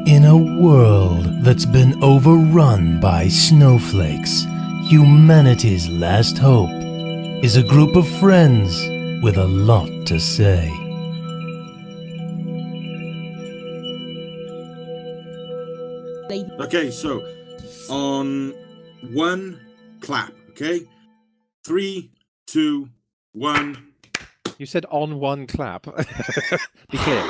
In a world that's been overrun by snowflakes, humanity's last hope is a group of friends with a lot to say. Okay, so on one clap, okay? 3, 2, 1. You said on one clap. Be clear.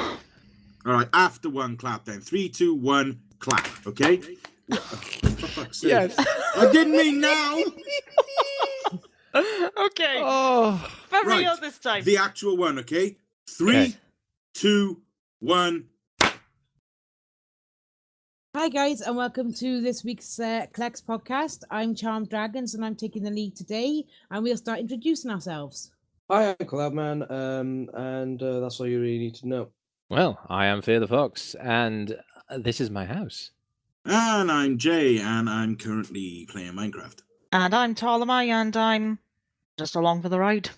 All right, after one clap then. 3, 2, 1, clap, okay? For fuck's sake. Yes. I didn't mean now! Okay. Oh. For Right, real this time. the actual one, okay? 3, Okay. 2, 1. Hi guys, and welcome to this week's Clecs podcast. I'm Charmed Dragons, and I'm taking the lead today, and we'll start introducing ourselves. Hi, I'm Cloudman, and that's all you really need to know. Well, I am Fear the Fox, and this is my house. And I'm Jay, and I'm currently playing Minecraft. And I'm Ptolemy, and I'm just along for the ride.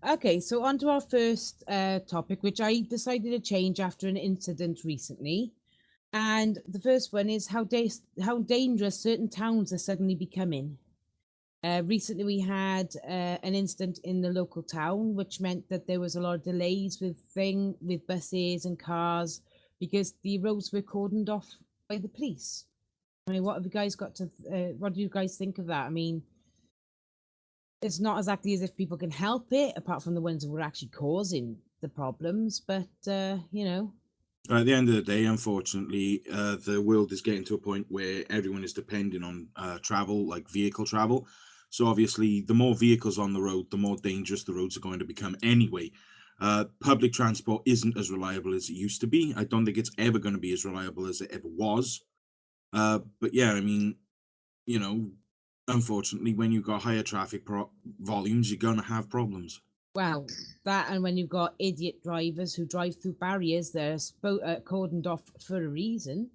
Okay, so on to our first topic, which I decided to change after an incident recently. And the first one is how dangerous certain towns are suddenly becoming. Recently, we had an incident in the local town, which meant that there was a lot of delays with buses and cars because the roads were cordoned off by the police. I mean, what have you guys got to? What do you guys think of that? I mean, it's not exactly as if people can help it, apart from the ones who were actually causing the problems. But you know. At the end of the day, unfortunately, the world is getting to a point where everyone is depending on travel, like vehicle travel. So obviously, the more vehicles on the road, the more dangerous the roads are going to become anyway. Public transport isn't as reliable as it used to be. I don't think it's ever going to be as reliable as it ever was. But yeah, I mean, you know, unfortunately, when you've got higher traffic volumes, you're going to have problems. Well, that and when you've got idiot drivers who drive through barriers that are cordoned off for a reason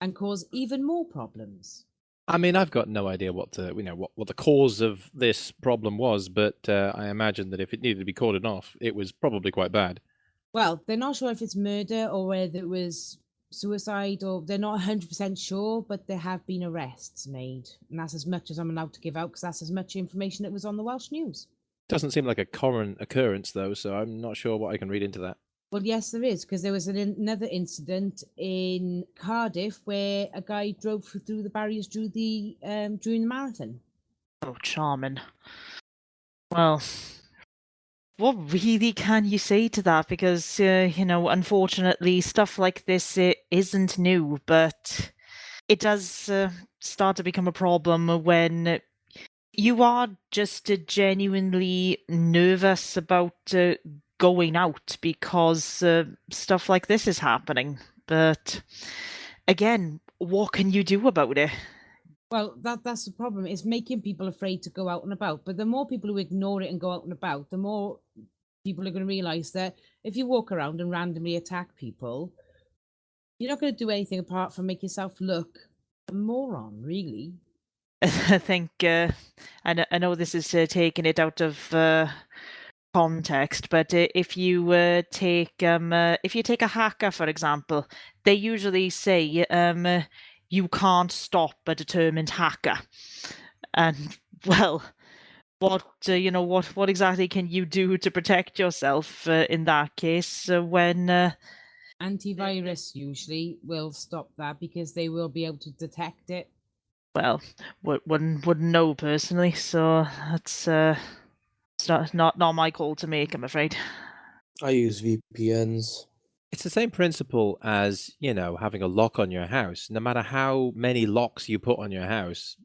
and cause even more problems. I mean, I've got no idea what the cause of this problem was, but I imagine that if it needed to be cordoned off, it was probably quite bad. Well, they're not sure if it's murder or whether it was suicide, or they're not 100% sure, but there have been arrests made. And that's as much as I'm allowed to give out, because that's as much information that was on the Welsh News. Doesn't seem like a common occurrence, though, so I'm not sure what I can read into that. Well, yes, there is, because there was another incident in Cardiff where a guy drove through the barriers during the marathon. Oh, charming. Well, what really can you say to that? Because, unfortunately, stuff like this isn't new, but it does start to become a problem when you are just genuinely nervous about going out because stuff like this is happening. But again, what can you do about it? Well, that's the problem. It's making people afraid to go out and about. But the more people who ignore it and go out and about, the more people are going to realise that if you walk around and randomly attack people, you're not going to do anything apart from make yourself look a moron, really. I think I know this is taking it out of context, but if you take a hacker, for example, they usually say you can't stop a determined hacker, and well, what exactly can you do to protect yourself in that case when antivirus usually will stop that because they will be able to detect it. Well, wouldn't know personally, so that's it's not my call to make, I'm afraid. I use VPNs. It's the same principle as, having a lock on your house. No matter how many locks you put on your house,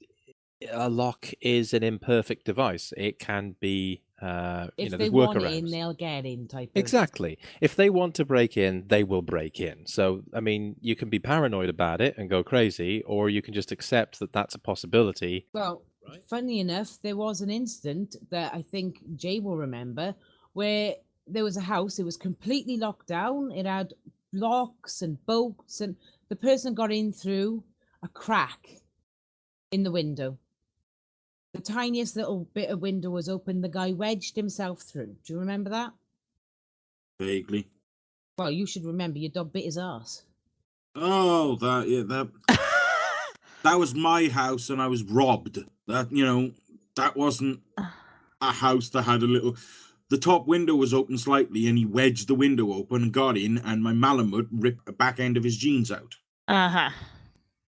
a lock is an imperfect device. It can be, if there's they want workarounds. in, they'll get in type of... Exactly. If they want to break in, they will break in. So, I mean, you can be paranoid about it and go crazy, or you can just accept that that's a possibility. Well, funny enough, there was an incident that I think Jay will remember where there was a house, it was completely locked down, it had locks and bolts, and the person got in through a crack in the window. The tiniest little bit of window was open, the guy wedged himself through. Do you remember that? Vaguely. Well, you should remember, your dog bit his arse. Oh, that was my house, and I was robbed. That wasn't a house that had a little. The top window was open slightly, and he wedged the window open and got in, and my Malamute ripped the back end of his jeans out. Uh-huh.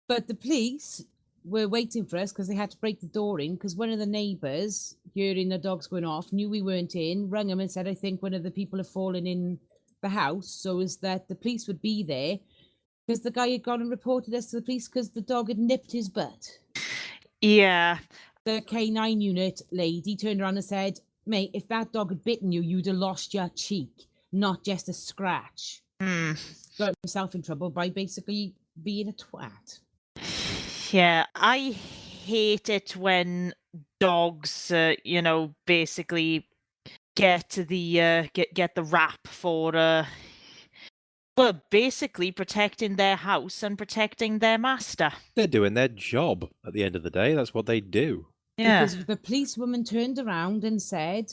But the police were waiting for us because they had to break the door in because one of the neighbours, hearing the dogs going off, knew we weren't in, rang him and said, I think one of the people have fallen in the house. So is that the police would be there because the guy had gone and reported us to the police because the dog had nipped his butt. Yeah. The K9 unit lady turned around and said, mate, if that dog had bitten you, you'd have lost your cheek, not just a scratch. Got himself in trouble by basically being a twat. Yeah, I hate it when dogs, basically get the get the rap for basically protecting their house and protecting their master. They're doing their job at the end of the day. That's what they do. Yeah. Because the policewoman turned around and said,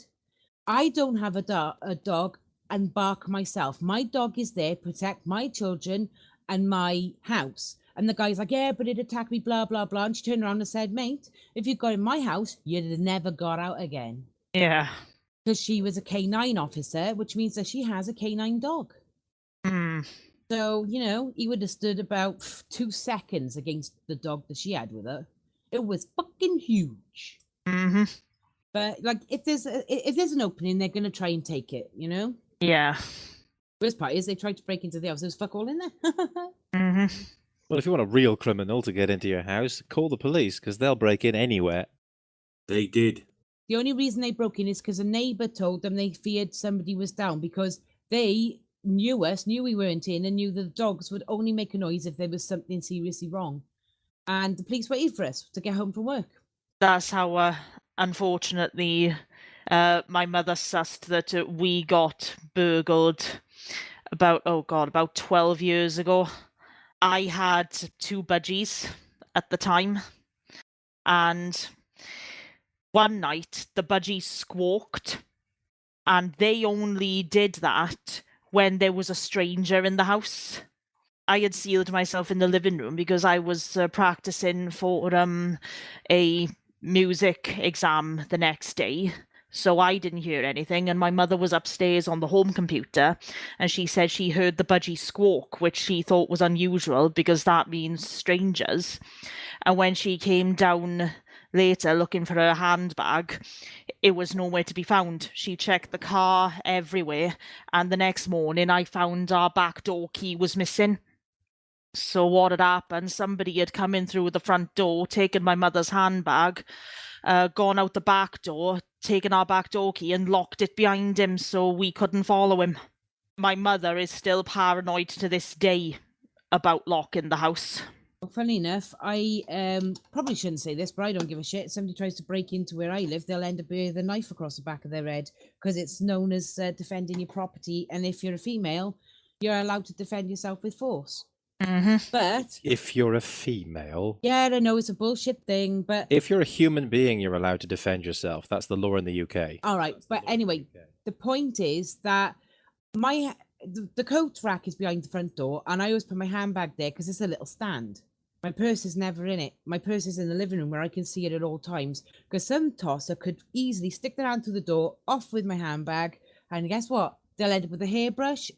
I don't have a dog and bark myself. My dog is there to protect my children and my house. And the guy's like, yeah, but it attacked me, blah, blah, blah. And she turned around and said, mate, if you got in my house, you'd have never got out again. Yeah. Because she was a K9 officer, which means that she has a K9 dog. So, he would have stood about 2 seconds against the dog that she had with her. It was fucking huge. Mm-hmm. But if there's an opening, they're gonna try and take it, Yeah. Worst part is they tried to break into the house. There's fuck all in there. Mm-hmm. Well, if you want a real criminal to get into your house, call the police because they'll break in anywhere. They did. The only reason they broke in is because a neighbour told them they feared somebody was down because they knew we weren't in, and knew the dogs would only make a noise if there was something seriously wrong. And the police waited for us to get home from work. That's how, unfortunately, my mother sussed that we got burgled about 12 years ago. I had 2 budgies at the time, and one night the budgies squawked, and they only did that when there was a stranger in the house. I had sealed myself in the living room because I was practicing for a music exam the next day. So I didn't hear anything, and my mother was upstairs on the home computer, and she said she heard the budgie squawk, which she thought was unusual because that means strangers. And when she came down later looking for her handbag, it was nowhere to be found. She checked the car everywhere, and the next morning I found our back door key was missing. So what had happened, somebody had come in through the front door, taken my mother's handbag, gone out the back door, taken our back door key and locked it behind him so we couldn't follow him. My mother is still paranoid to this day about locking the house. Well, funny enough, I probably shouldn't say this, but I don't give a shit. If somebody tries to break into where I live, they'll end up with a knife across the back of their head because it's known as defending your property. And if you're a female, you're allowed to defend yourself with force. Mm-hmm. But If you're a female, yeah, I know it's a bullshit thing, but if you're a human being, you're allowed to defend yourself. That's the law in the UK. all right. But anyway, the point is that the coat rack is behind the front door, and I always put my handbag there because it's a little stand. My purse is never in it. My purse is in the living room where I can see it at all times because some tosser could easily stick their hand through the door, off with my handbag, and guess what? They'll end up with a hairbrush,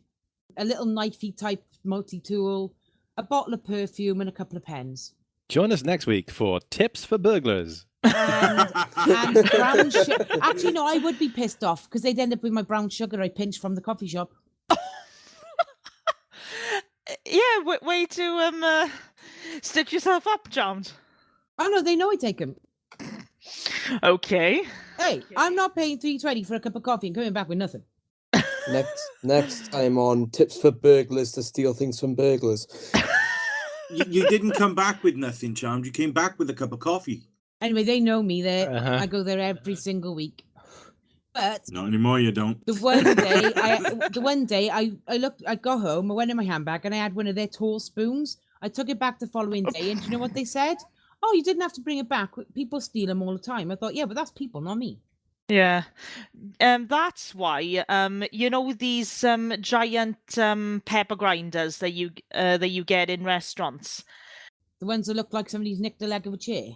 a little knifey type multi-tool, a bottle of perfume, and a couple of pens. Join us next week for Tips for Burglars. And brown sugar. Actually, no, I would be pissed off because they'd end up with my brown sugar I pinched from the coffee shop. Yeah, way to stitch yourself up, Jones. Oh no, they know I take them. Okay. Hey, I'm not paying $3.20 for a cup of coffee and coming back with nothing. Next time on Tips for Burglars to steal things from burglars. You didn't come back with nothing, Charmed. You came back with a cup of coffee. Anyway, they know me there. Uh-huh. I go there every single week. But Not anymore, you don't. the one day I got home, I went in my handbag and I had one of their tall spoons. I took it back the following day, and do you know what they said? Oh, you didn't have to bring it back. People steal them all the time. I thought, yeah, but that's people, not me. Yeah. That's why you know these giant pepper grinders that you get in restaurants. The ones that look like somebody's nicked a leg of a chair.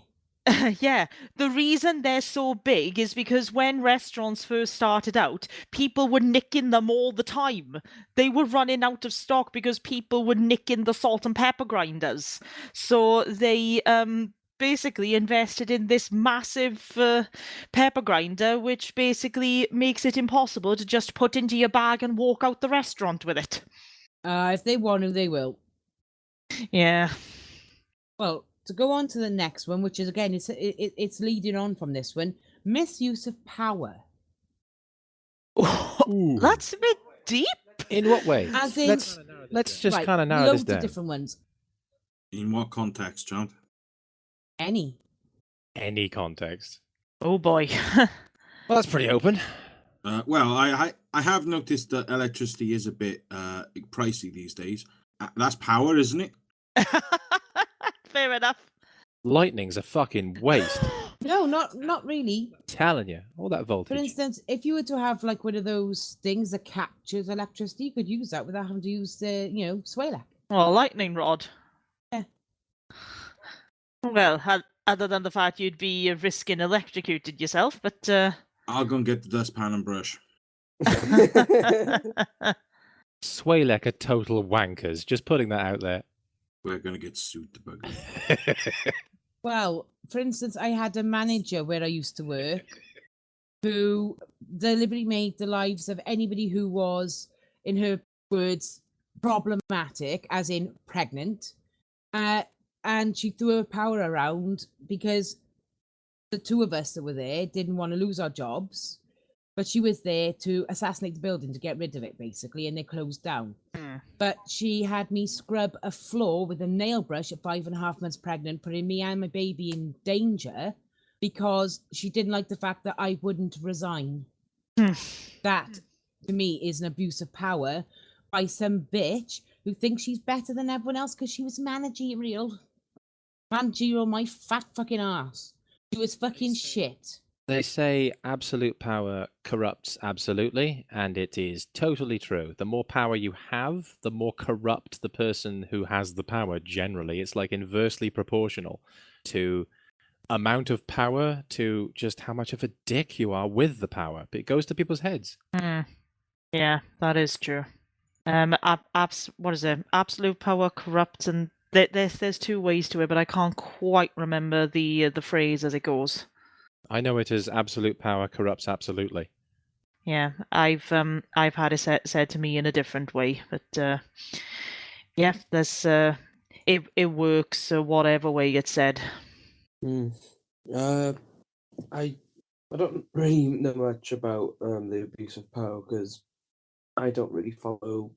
Yeah, the reason they're so big is because when restaurants first started out, people were nicking them all the time. They were running out of stock because people were nicking the salt and pepper grinders. So they basically invested in this massive pepper grinder, which basically makes it impossible to just put into your bag and walk out the restaurant with it. If they want to, they will. Yeah. Well, to go on to the next one, which is again, it's leading on from this one, misuse of power. That's a bit deep. In what way? As in, Let's just right, kind of narrow this loads down. of different ones. In what context, champ? Any. Any context. Oh boy. Well, that's pretty open. Well, I have noticed that electricity is a bit pricey these days. That's power, isn't it? Fair enough. Lightning's a fucking waste. No, not really. Telling you, all that For voltage. instance, if you were to have like one of those things that captures electricity, you could use that without having to use the, sway-lack. Well, lightning rod. Yeah. Well, other than the fact you'd be risking electrocuted yourself, but I'll go and get the dustpan and brush. Swaylek are total wankers. Just putting that out there. We're going to get sued to bugger. Well, for instance, I had a manager where I used to work who deliberately made the lives of anybody who was, in her words, problematic, as in pregnant. And she threw her power around because the two of us that were there didn't want to lose our jobs. But she was there to assassinate the building, to get rid of it, basically, and they closed down. But she had me scrub a floor with a nail brush at 5.5 months pregnant, putting me and my baby in danger because she didn't like the fact that I wouldn't resign. That, to me, is an abuse of power by some bitch who thinks she's better than everyone else because she was managerial my fat fucking ass. She was fucking shit. They say absolute power corrupts absolutely, and it is totally true. The more power you have, the more corrupt the person who has the power generally. It's like inversely proportional to amount of power to just how much of a dick you are with the power. It goes to people's heads. Yeah, that is true. What is it? Absolute power corrupts, and there's two ways to it, but I can't quite remember the phrase as it goes. I know it as absolute power corrupts absolutely. Yeah, I've had it said to me in a different way, but yeah, there's it works whatever way it's said. I don't really know much about the abuse of power because I don't really follow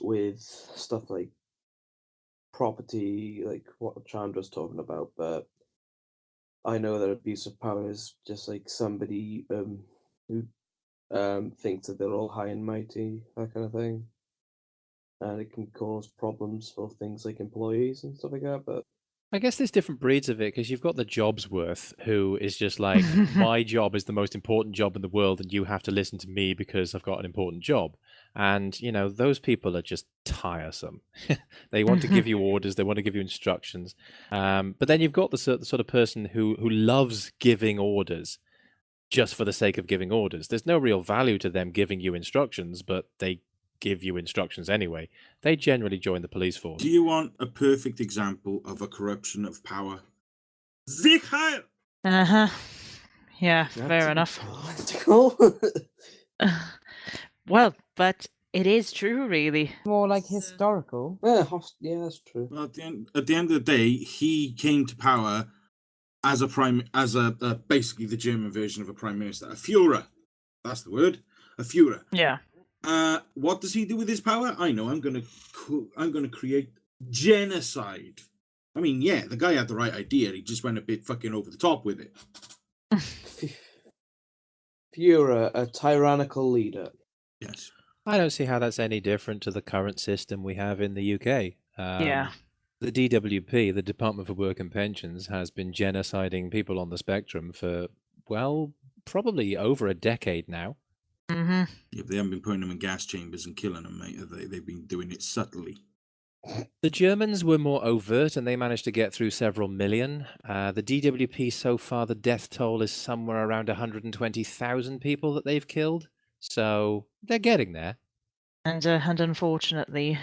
with stuff like property, like what Chandra's talking about, but I know that abuse of power is just like somebody who thinks that they're all high and mighty, that kind of thing. And it can cause problems for things like employees and stuff like that, but I guess there's different breeds of it because you've got the Jobsworth who is just like, my job is the most important job in the world and you have to listen to me because I've got an important job. And, those people are just tiresome. They want to give you orders. They want to give you instructions. But then you've got the sort of person who loves giving orders just for the sake of giving orders. There's no real value to them giving you instructions, but they give you instructions anyway. They generally join the police force. Do you want a perfect example of a corruption of power? J.h.a. Yeah, fair enough. political. Well, but it is true, really. More like historical. Yeah, that's true. Well, at the end of the day, he came to power as basically the German version of a prime minister, a Führer. That's the word, a Führer. Yeah. What does he do with his power? I know. I'm gonna create genocide. I mean, yeah, the guy had the right idea. He just went a bit fucking over the top with it. Führer, a tyrannical leader. Yes. I don't see how that's any different to the current system we have in the UK. Yeah. The DWP, the Department for Work and Pensions, has been genociding people on the spectrum for, well, probably over a decade now. Hmm. If they haven't been putting them in gas chambers and killing them, mate, they've been doing it subtly. The Germans were more overt, and they managed to get through several million. The DWP so far, the death toll is somewhere around 120,000 people that they've killed. So they're getting there. And unfortunately,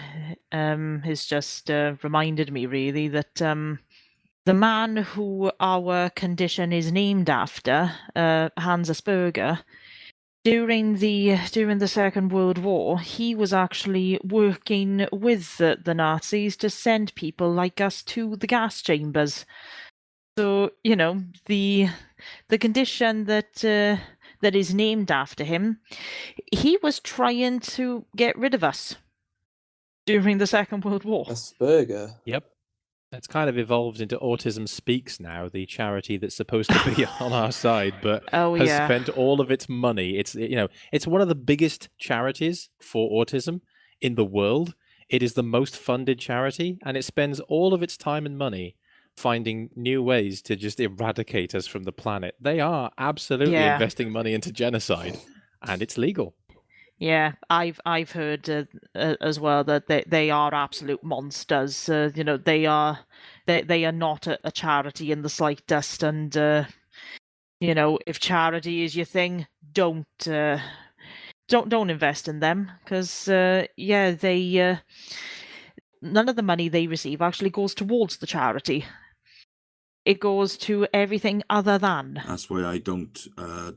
has just reminded me really that the man who our condition is named after, Hans Asperger, during the Second World War, he was actually working with the Nazis to send people like us to the gas chambers. So the condition that is named after him, he was trying to get rid of us during the Second World War. Asperger. Yep. It's kind of evolved into Autism Speaks now, the charity that's supposed to be on our side, but has spent all of its money. It's it's one of the biggest charities for autism in the world. It is the most funded charity, and it spends all of its time and money finding new ways to just eradicate us from the planet. They are absolutely investing money into genocide, and it's legal. Yeah, I've heard as well that they are absolute monsters. They are not a charity in the slightest. And if charity is your thing, don't invest in them, because they none of the money they receive actually goes towards the charity. It goes to everything other than. That's why I don't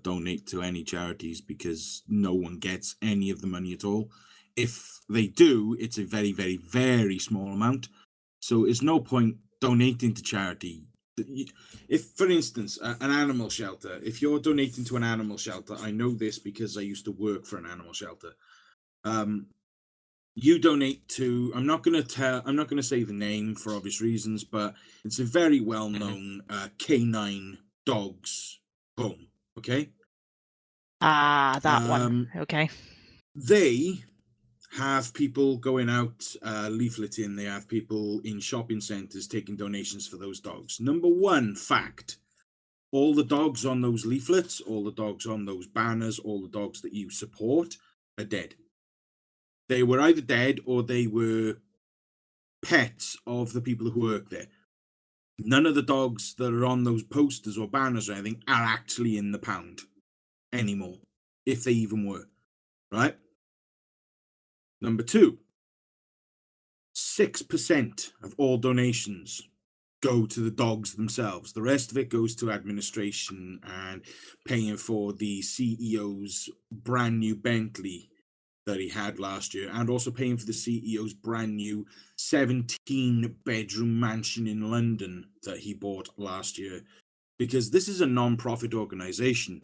donate to any charities, because no one gets any of the money at all. If they do, it's a very, very, very small amount. So there's no point donating to charity. If, for instance, an animal shelter, if you're donating to an animal shelter, I know this because I used to work for an animal shelter. You donate to, I'm not going to say the name for obvious reasons, but it's a very well-known canine dogs home, okay? Ah, that one. Okay. They have people going out leafleting. They have people in shopping centres taking donations for those dogs. Number one fact, all the dogs on those leaflets, all the dogs on those banners, all the dogs that you support are dead. They were either dead or they were pets of the people who work there. None of the dogs that are on those posters or banners or anything are actually in the pound anymore, if they even were, right? Number two, 6% of all donations go to the dogs themselves. The rest of it goes to administration and paying for the CEO's brand new Bentley that he had last year, and also paying for the CEO's brand new 17-bedroom mansion in London that he bought last year. Because this is a non-profit organization.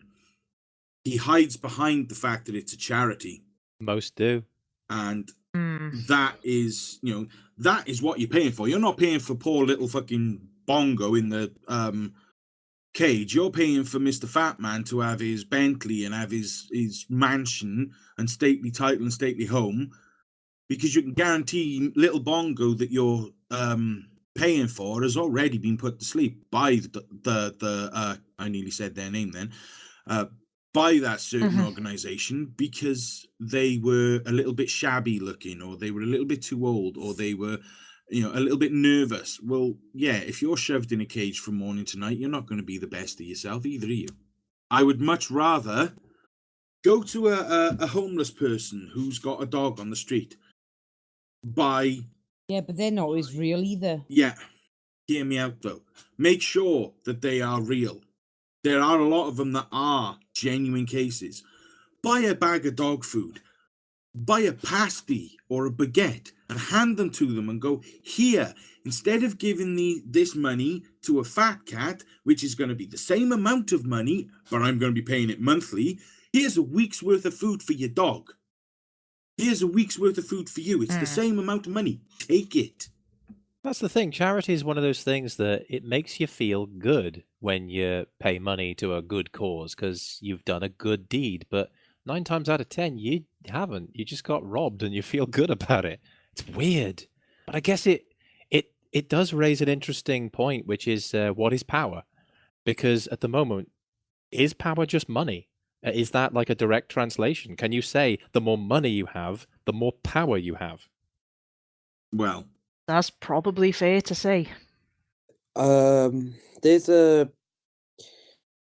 He hides behind the fact that it's a charity. Most do. And that is, that is what you're paying for. You're not paying for poor little fucking Bongo in the cage. You're paying for Mr. Fat Man to have his Bentley and have his mansion and stately title and stately home, because you can guarantee little Bongo that you're paying for has already been put to sleep by the I nearly said their name then, by that certain organization, because they were a little bit shabby looking, or they were a little bit too old, or they were a little bit nervous. Well, yeah, if you're shoved in a cage from morning to night, you're not going to be the best of yourself, either are you. I would much rather go to a homeless person who's got a dog on the street. Yeah, but they're not always real either. Yeah, hear me out though. Make sure that they are real. There are a lot of them that are genuine cases. Buy a bag of dog food. Buy a pasty or a baguette and hand them to them and go, here, instead of giving this money to a fat cat, which is going to be the same amount of money, but I'm going to be paying it monthly, here's a week's worth of food for your dog. Here's a week's worth of food for you. It's the same amount of money. Take it. That's the thing. Charity is one of those things that it makes you feel good when you pay money to a good cause because you've done a good deed. But 9 times out of 10, you haven't. You just got robbed and you feel good about it. It's weird. But I guess it does raise an interesting point, which is what is power? Because at the moment, is power just money? Is that like a direct translation? Can you say the more money you have, the more power you have? Well, That's probably fair to say. There's a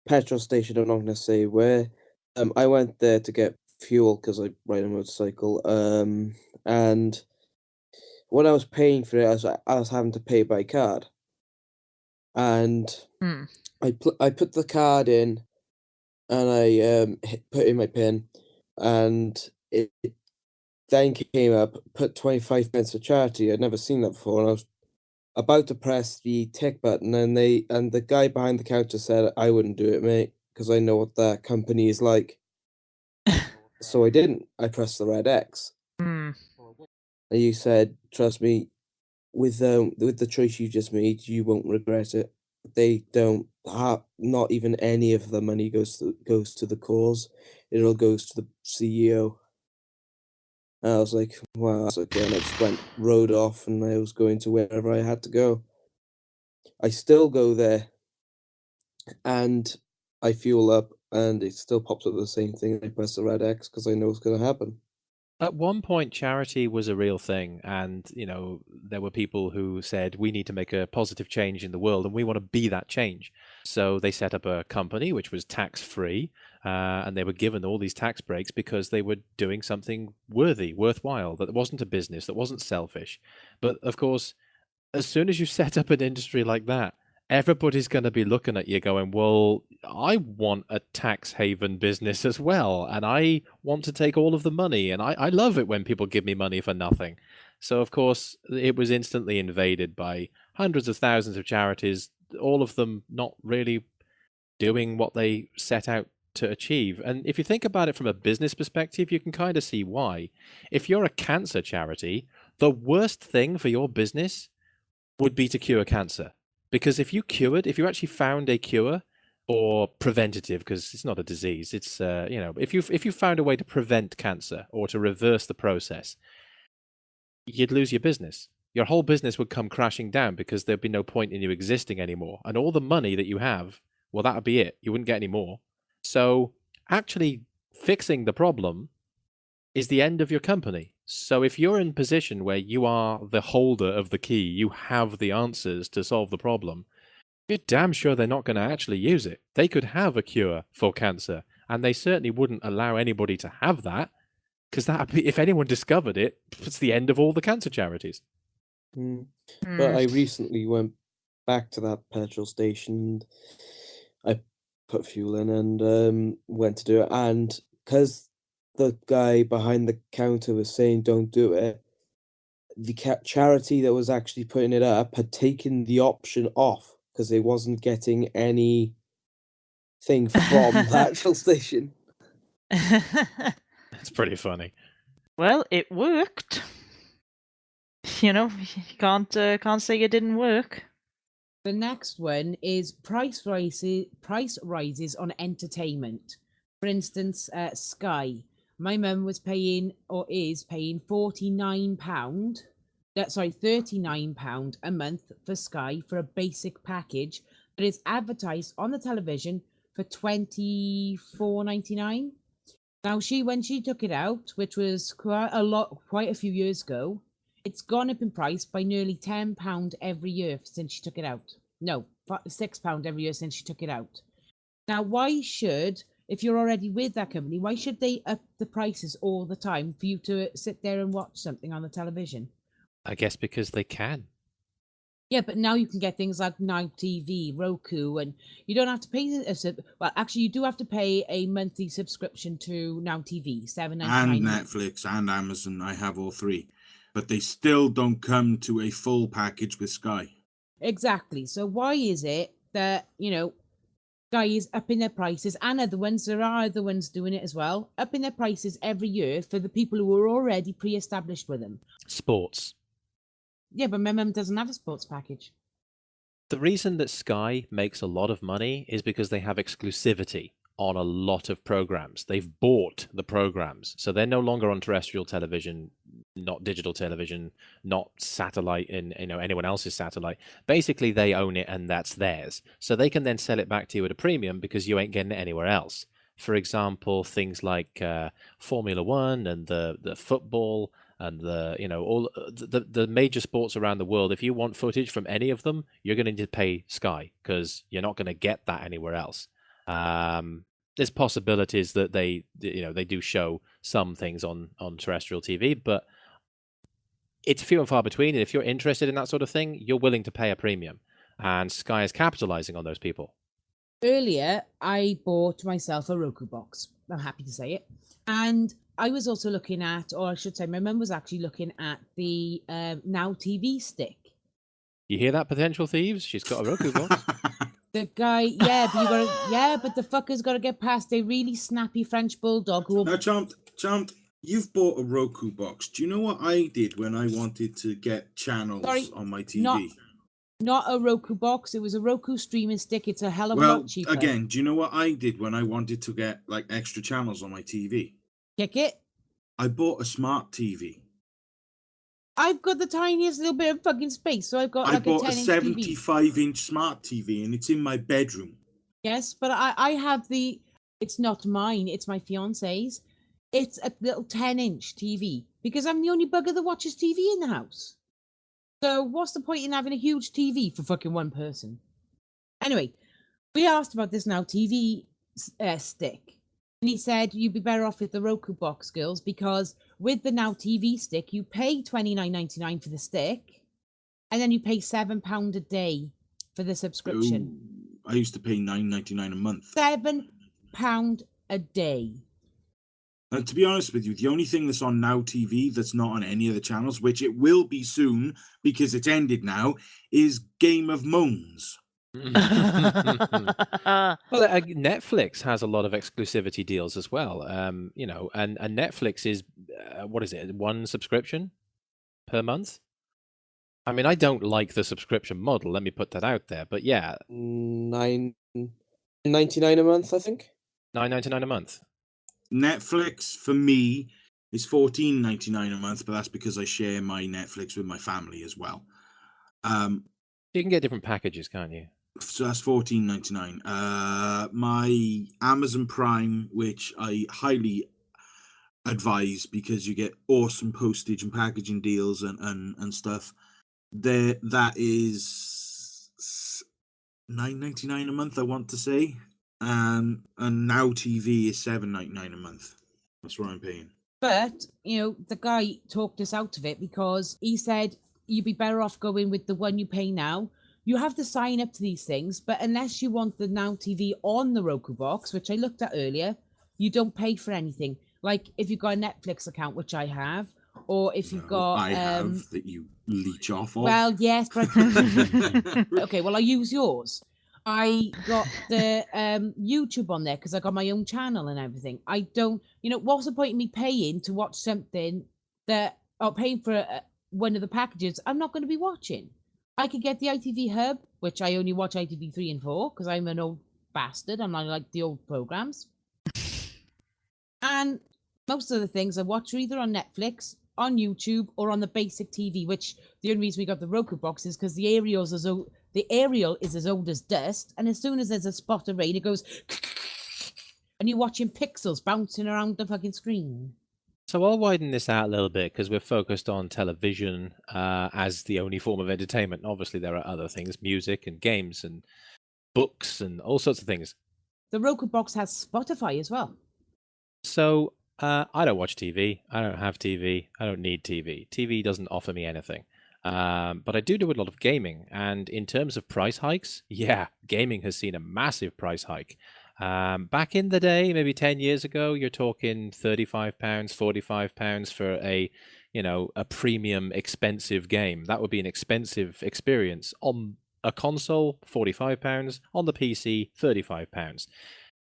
petrol station, I'm not going to say where. I went there to get fuel because I ride a motorcycle. And when I was paying for it, I was having to pay by card. And Hmm. I put the card in, and I put in my PIN, and it then came up, put 25 pence for charity. I'd never seen that before, and I was about to press the tick button, and the guy behind the counter said I wouldn't do it, mate, because I know what that company is like. So I didn't. I pressed the red X. Hmm. And you said, trust me, with the choice you just made, you won't regret it. They don't have, not even any of the money goes to the cause. It all goes to the CEO. And I was like, wow, that's okay. And I just rode off, and I was going to wherever I had to go. I still go there, and I fuel up, and it still pops up the same thing. I press the red X because I know it's going to happen. At one point, charity was a real thing, and there were people who said we need to make a positive change in the world, and we want to be that change. So they set up a company which was tax-free, and they were given all these tax breaks because they were doing something worthwhile, that wasn't a business, that wasn't selfish. But of course, as soon as you set up an industry like that, everybody's going to be looking at you going, well, I want a tax haven business as well, and I want to take all of the money, and I love it when people give me money for nothing. So, of course, it was instantly invaded by hundreds of thousands of charities, all of them not really doing what they set out to achieve. And if you think about it from a business perspective, you can kind of see why. If you're a cancer charity, the worst thing for your business would be to cure cancer. Because if you actually found a cure, or preventative, because it's not a disease, it's if you found a way to prevent cancer or to reverse the process, you'd lose your business. Your whole business would come crashing down because there'd be no point in you existing anymore. And all the money that you have, well, that would be it. You wouldn't get any more. So actually fixing the problem is the end of your company. So if you're in a position where you are the holder of the key, you have the answers to solve the problem, you're damn sure they're not going to actually use it. They could have a cure for cancer, and they certainly wouldn't allow anybody to have that, because if anyone discovered it, it's the end of all the cancer charities. But Hmm. I recently went back to that petrol station, and I put fuel in, and went to do it. And because the guy behind the counter was saying don't do it, the charity that was actually putting it up had taken the option off because they wasn't getting anything from the petrol station. It's pretty funny. Well, it worked. You can't say it didn't work. The next one is price rises on entertainment. For instance, Sky. My mum was paying, or is paying, £39 a month for Sky for a basic package that is advertised on the television for £24.99. Now, when she took it out, which was quite a few years ago, it's gone up in price by nearly £10 every year since she took it out. No, £6 every year since she took it out. Now, if you're already with that company, why should they up the prices all the time for you to sit there and watch something on the television? I guess because they can. Yeah, but now you can get things like Now TV, Roku, and you don't have to pay well, actually, you do have to pay a monthly subscription to Now TV, $7.99. And Netflix and Amazon. I have all three, but they still don't come to a full package with Sky. Exactly. So why is it that Sky is upping their prices, and there are other ones doing it as well, upping their prices every year for the people who are already pre-established with them? Sports. Yeah, but my mum doesn't have a sports package. The reason that Sky makes a lot of money is because they have exclusivity on a lot of programs. They've bought the programs, so they're no longer on terrestrial television not digital television, not satellite in anyone else's satellite. Basically, they own it and that's theirs. So they can then sell it back to you at a premium because you ain't getting it anywhere else. For example, things like Formula One and the football and all the major sports around the world. If you want footage from any of them, you're going to need to pay Sky because you're not going to get that anywhere else. There's possibilities that they do show some things on terrestrial TV, but it's few and far between. And if you're interested in that sort of thing, you're willing to pay a premium, and Sky is capitalizing on those people. Earlier, I bought myself a Roku box. I'm happy to say it. And I was also looking at, or I should say, my mum was actually looking at the Now TV stick. You hear that, potential thieves? She's got a Roku box. The guy, but the fucker's got to get past a really snappy French bulldog who. Now, Chomp, you've bought a Roku box. Do you know what I did when I wanted to get channels on my TV? Not a Roku box. It was a Roku streaming stick. It's a hell of a lot cheaper. Again, do you know what I did when I wanted to get like extra channels on my TV? Kick it. I bought a smart TV. I've got the tiniest little bit of fucking space, so I've got I like bought a 10-inch 75-inch smart TV, and it's in my bedroom. Yes, but I have the. It's not mine. It's my fiance's. It's a little 10-inch TV because I'm the only bugger that watches TV in the house. So what's the point in having a huge TV for fucking one person? Anyway, we asked about this Now TV stick. And he said you'd be better off with the Roku box, girls, because with the Now TV stick, you pay $29.99 for the stick, and then you pay £7 a day for the subscription. Ooh, I used to pay $9.99 a month. £7 a day. And to be honest with you, the only thing that's on Now TV that's not on any of the channels, which it will be soon because it's ended now, is Game of Moans. Well, Netflix has a lot of exclusivity deals as well. And Netflix is what is it? One subscription per month. I mean, I don't like the subscription model. Let me put that out there. But yeah, $9.99 a month, I think. $9.99 a month. Netflix for me is $14.99 a month, but that's because I share my Netflix with my family as well. You can get different packages, can't you? So that's $14.99. My Amazon Prime, which I highly advise because you get awesome postage and packaging deals and stuff. That is $9.99 a month, I want to say. And Now TV is $7.99 a month. That's what I'm paying. But, the guy talked us out of it because he said you'd be better off going with the one you pay now. You have to sign up to these things, but unless you want the Now TV on the Roku box, which I looked at earlier, you don't pay for anything. Like if you've got a Netflix account, which I have, or if you've got... I have, that you leech off of. Well, yes, but... Okay, well, I use yours. I got the YouTube on there because I got my own channel and everything. I don't... what's the point in me paying to watch something that... or paying for one of the packages I'm not going to be watching? I could get the ITV Hub, which I only watch ITV 3 and 4 because I'm an old bastard and I like the old programs. And most of the things I watch are either on Netflix, on YouTube, or on the basic TV, which the only reason we got the Roku box is because the aerial is as old as dust, and as soon as there's a spot of rain, it goes and you're watching pixels bouncing around the fucking screen. So I'll widen this out a little bit because we're focused on television as the only form of entertainment. Obviously, there are other things, music and games and books and all sorts of things. The Roku box has Spotify as well. So I don't watch TV. I don't have TV. I don't need TV. TV doesn't offer me anything. But I do a lot of gaming. And in terms of price hikes, yeah, gaming has seen a massive price hike. Back in the day, maybe 10 years ago, you're talking £35, £45 for a premium expensive game. That would be an expensive experience. On a console, £45. On the PC, £35.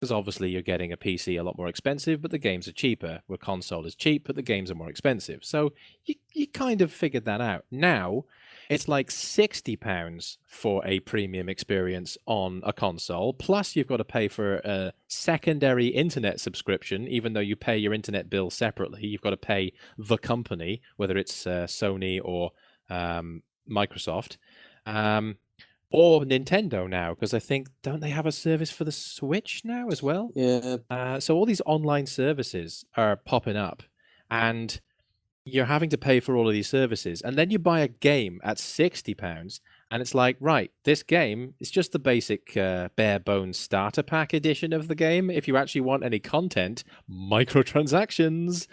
Because obviously you're getting a PC a lot more expensive, but the games are cheaper. Where console is cheap, but the games are more expensive. So you kind of figured that out. Now, it's like £60 for a premium experience on a console. Plus, you've got to pay for a secondary internet subscription, even though you pay your internet bill separately. You've got to pay the company, whether it's Sony or Microsoft. Or Nintendo now, because I think, don't they have a service for the Switch now as well? Yeah. So all these online services are popping up, and you're having to pay for all of these services. And then you buy a game at £60, and it's like, right, this game is just the basic bare bones starter pack edition of the game. If you actually want any content, microtransactions.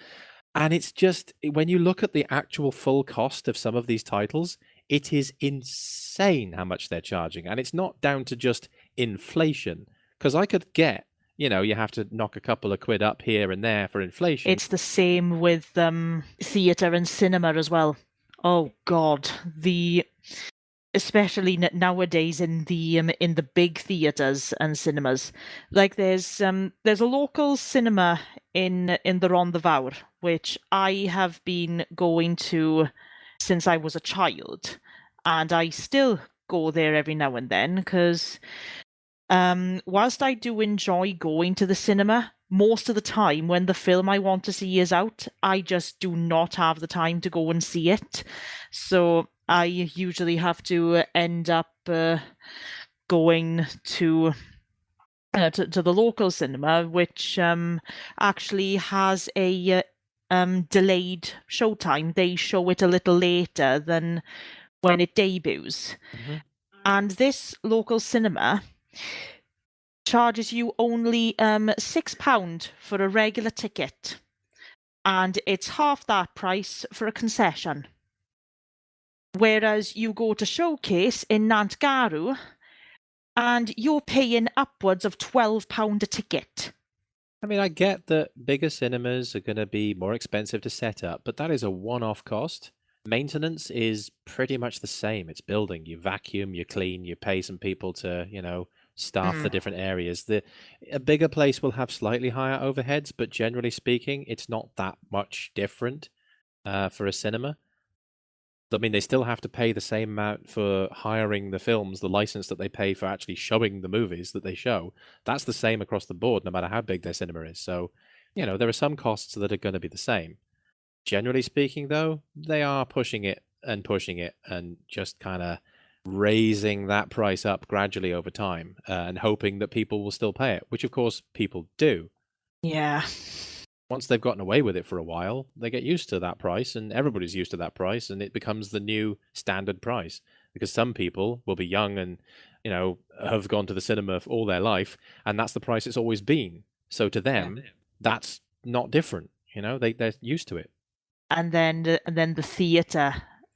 And it's just, when you look at the actual full cost of some of these titles, it is insane how much they're charging. And it's not down to just inflation. Because I could get, you have to knock a couple of quid up here and there for inflation. It's the same with theatre and cinema as well. Oh God, especially nowadays in the big theatres and cinemas. Like there's a local cinema in the Rhondda, which I have been going to since I was a child, and I still go there every now and then because whilst I do enjoy going to the cinema, most of the time when the film I want to see is out, I just do not have the time to go and see it. So I usually have to end up going to the local cinema, which actually has a delayed showtime. They show it a little later than when it debuts. Mm-hmm. And this local cinema charges you only £6 for a regular ticket, and it's half that price for a concession. Whereas you go to Showcase in Nantgarw, and you're paying upwards of £12 a ticket. I mean, I get that bigger cinemas are going to be more expensive to set up, but that is a one-off cost. Maintenance is pretty much the same. It's building. You vacuum, you clean, you pay some people to, staff the different areas. A bigger place will have slightly higher overheads, but generally speaking, it's not that much different for a cinema. I mean, they still have to pay the same amount for hiring the films, the license that they pay for actually showing the movies that they show. That's the same across the board, no matter how big their cinema is. So, there are some costs that are going to be the same. Generally speaking, though, they are pushing it and just kind of raising that price up gradually over time and hoping that people will still pay it, which, of course, people do. Yeah. Once they've gotten away with it for a while, they get used to that price, and everybody's used to that price, and it becomes the new standard price. Because some people will be young and, have gone to the cinema for all their life, and that's the price it's always been. So to them, that's not different. They're used to it. And then the theatre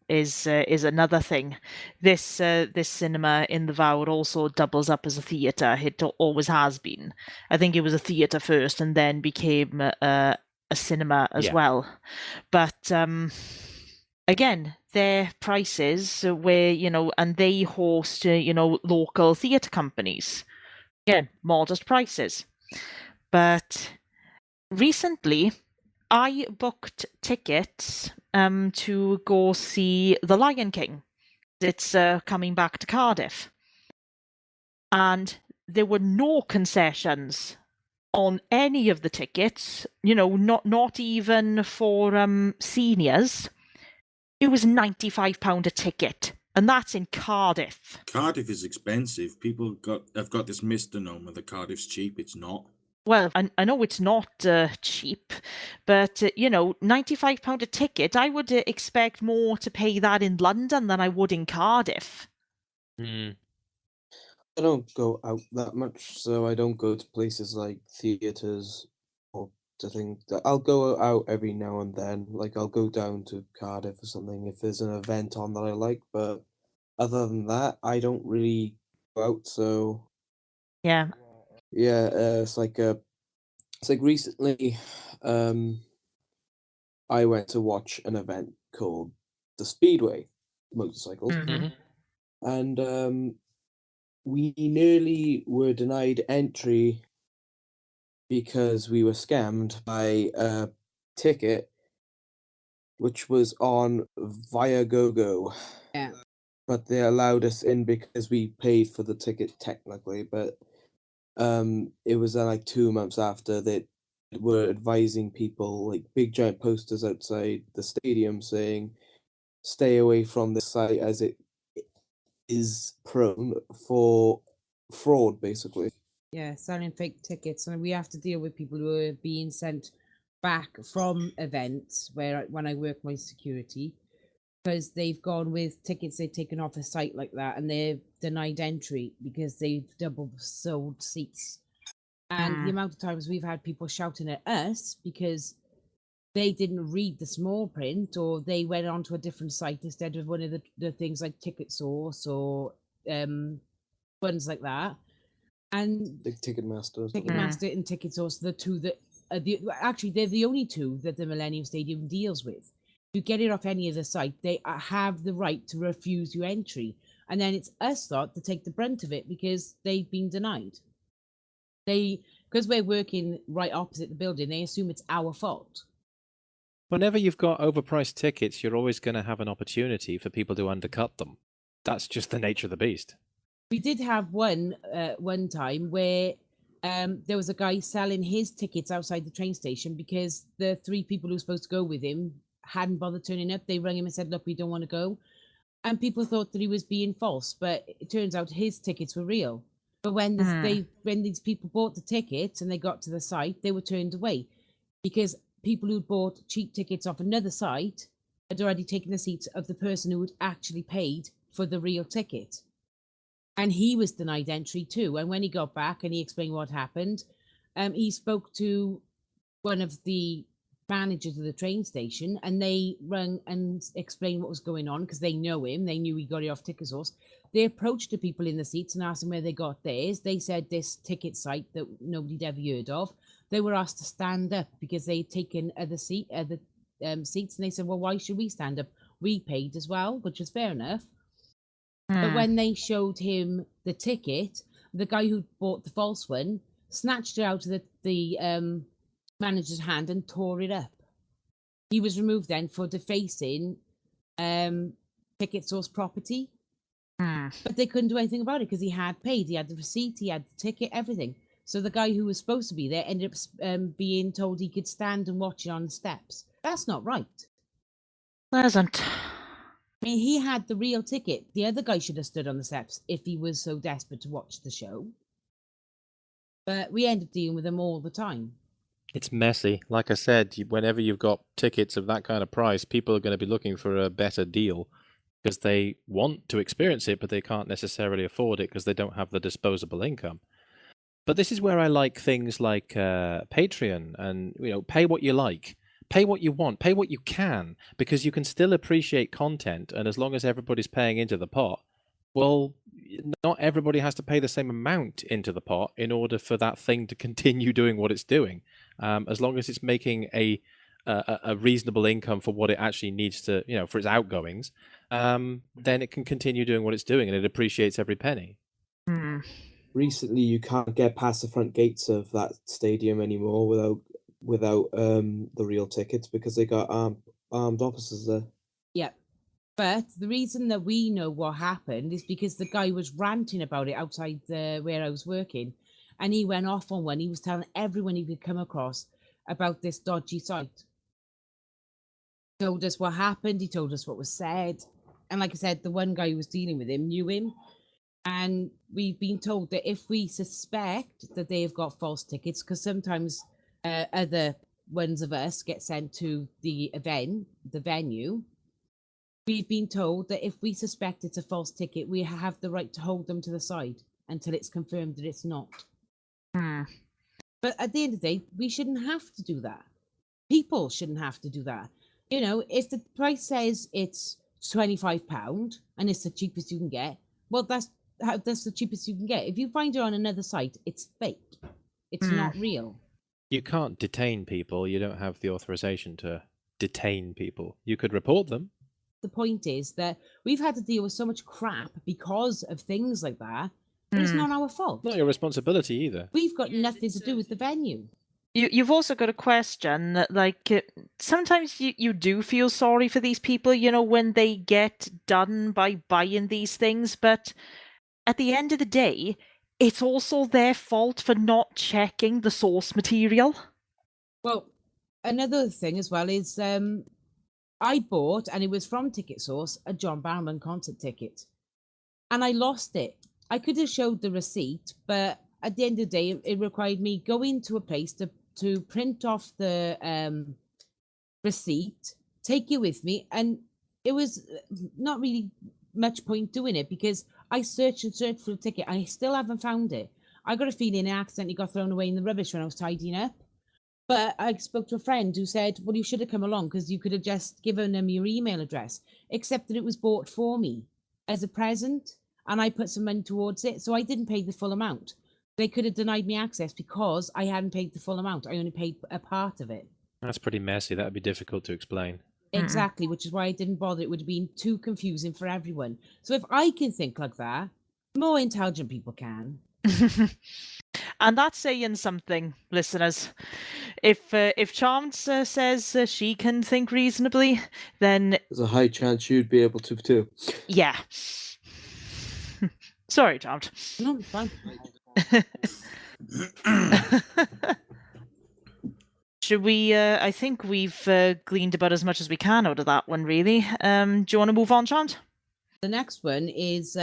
is another thing. This cinema in the Vawr also doubles up as a theatre. It always has been. I think it was a theatre first and then became a cinema as well. But again, their prices where, and they host, local theatre companies. Again, modest prices. But recently, I booked tickets to go see The Lion King. It's coming back to Cardiff. And there were no concessions on any of the tickets, not even for seniors. It was £95 a ticket, and that's in Cardiff. Cardiff is expensive. People have got this misnomer that Cardiff's cheap. It's not. Well, I know it's not cheap, but, £95 a ticket, I would expect more to pay that in London than I would in Cardiff. Mm. I don't go out that much, so I don't go to places like theatres or to things. I'll go out every now and then. Like, I'll go down to Cardiff or something if there's an event on that I like, but other than that, I don't really go out, so... Yeah. Yeah, it's like recently, I went to watch an event called the Speedway Motorcycles, and we nearly were denied entry because we were scammed by a ticket which was on Viagogo. Yeah. but they allowed us in because we paid for the ticket technically. But it was like 2 months after they were advising people, like big giant posters outside the stadium saying, "Stay away from this site as it is prone for fraud," basically. Yeah, selling fake tickets, and we have to deal with people who are being sent back from events when I work my security, because they've gone with tickets they've taken off a site like that, and they're denied entry because they've double sold seats. And the amount of times we've had people shouting at us because they didn't read the small print, or they went onto a different site instead of one of the things like Ticket Source or ones like that. And Like Ticketmaster. Ticketmaster and Ticket Source, the two that actually they're the only two that the Millennium Stadium deals with. If you get it off any other site, they have the right to refuse you entry, and then it's us lot to take the brunt of it because they've been denied. Because we're working right opposite the building, they assume it's our fault. Whenever you've got overpriced tickets, you're always going to have an opportunity for people to undercut them. That's just the nature of the beast. We did have one time where there was a guy selling his tickets outside the train station because the 3 people who were supposed to go with him hadn't bothered turning up. They rang him and said, "Look, we don't want to go." And people thought that he was being false, but it turns out his tickets were real. But when when these people bought the tickets and they got to the site, they were turned away because people who bought cheap tickets off another site had already taken the seats of the person who had actually paid for the real ticket. And he was denied entry too. And when he got back and he explained what happened, he spoke to one of the managers of the train station, and they rang and explained what was going on because they know him. They knew he got it off Ticket Source. They approached the people in the seats and asked them where they got theirs. They said this ticket site that nobody'd ever heard of. They were asked to stand up because they'd taken other seats, and they said, "Well, why should we stand up? We paid as well," which was fair enough. But when they showed him the ticket, the guy who bought the false one snatched it out of the manager's hand and tore it up. He was removed then for defacing Ticket Source property. But they couldn't do anything about it because he had paid. He had the receipt, he had the ticket, everything. So the guy who was supposed to be there ended up being told he could stand and watch it on the steps. That's not right. Pleasant. I mean, he had the real ticket. The other guy should have stood on the steps if he was so desperate to watch the show. But we end up dealing with him all the time. It's messy. Like I said, whenever you've got tickets of that kind of price, people are going to be looking for a better deal because they want to experience it, but they can't necessarily afford it because they don't have the disposable income. But this is where I like things like Patreon and, pay what you like. Pay what you want, pay what you can, because you can still appreciate content, and as long as everybody's paying into the pot, well, not everybody has to pay the same amount into the pot in order for that thing to continue doing what it's doing. As long as it's making a reasonable income for what it actually needs to, for its outgoings, then it can continue doing what it's doing, and it appreciates every penny. Recently, you can't get past the front gates of that stadium anymore without the real tickets because they got armed officers there. Yeah. But the reason that we know what happened is because the guy was ranting about it outside where I was working, and he went off on one. He was telling everyone he could come across about this dodgy site. He told us what happened. He told us what was said. And like I said, the one guy who was dealing with him knew him. And we've been told that if we suspect that they have got false tickets, because sometimes other ones of us get sent to the venue, we've been told that if we suspect it's a false ticket, we have the right to hold them to the side until it's confirmed that it's not. But at the end of the day, we shouldn't have to do that. People shouldn't have to do that. If the price says it's £25 and it's the cheapest you can get, well, that's the cheapest you can get. If you find it on another site, it's fake. It's not real. You can't detain people. You don't have the authorization to detain people. You could report them. The point is that we've had to deal with so much crap because of things like that. But it's not our fault. Not your responsibility either. We've got nothing to do with the venue. You've also got a question that, like, sometimes you do feel sorry for these people, when they get done by buying these things, but at the end of the day, it's also their fault for not checking the source material. Well, another thing as well is I bought, and it was from Ticket Source, a John Barrowman concert ticket, and I lost it. I could have showed the receipt, but at the end of the day, it required me going to a place to print off the receipt, take it with me, and it was not really much point doing it because I searched and searched for the ticket. I still haven't found it. I got a feeling it accidentally got thrown away in the rubbish when I was tidying up. But I spoke to a friend who said, well, you should have come along because you could have just given them your email address, except that it was bought for me as a present and I put some money towards it. So I didn't pay the full amount. They could have denied me access because I hadn't paid the full amount. I only paid a part of it. That's pretty messy. That would be difficult to explain. Exactly, which is why I didn't bother. It would have been too confusing for everyone. So if I can think like that, more intelligent people can. And that's saying something, listeners. If Chance says she can think reasonably, then There's a high chance you'd be able to too. yeah. Sorry, Chance. No, it's fine. Should we? I think we've gleaned about as much as we can out of that one, really. Do you want to move on, Chant? The next one is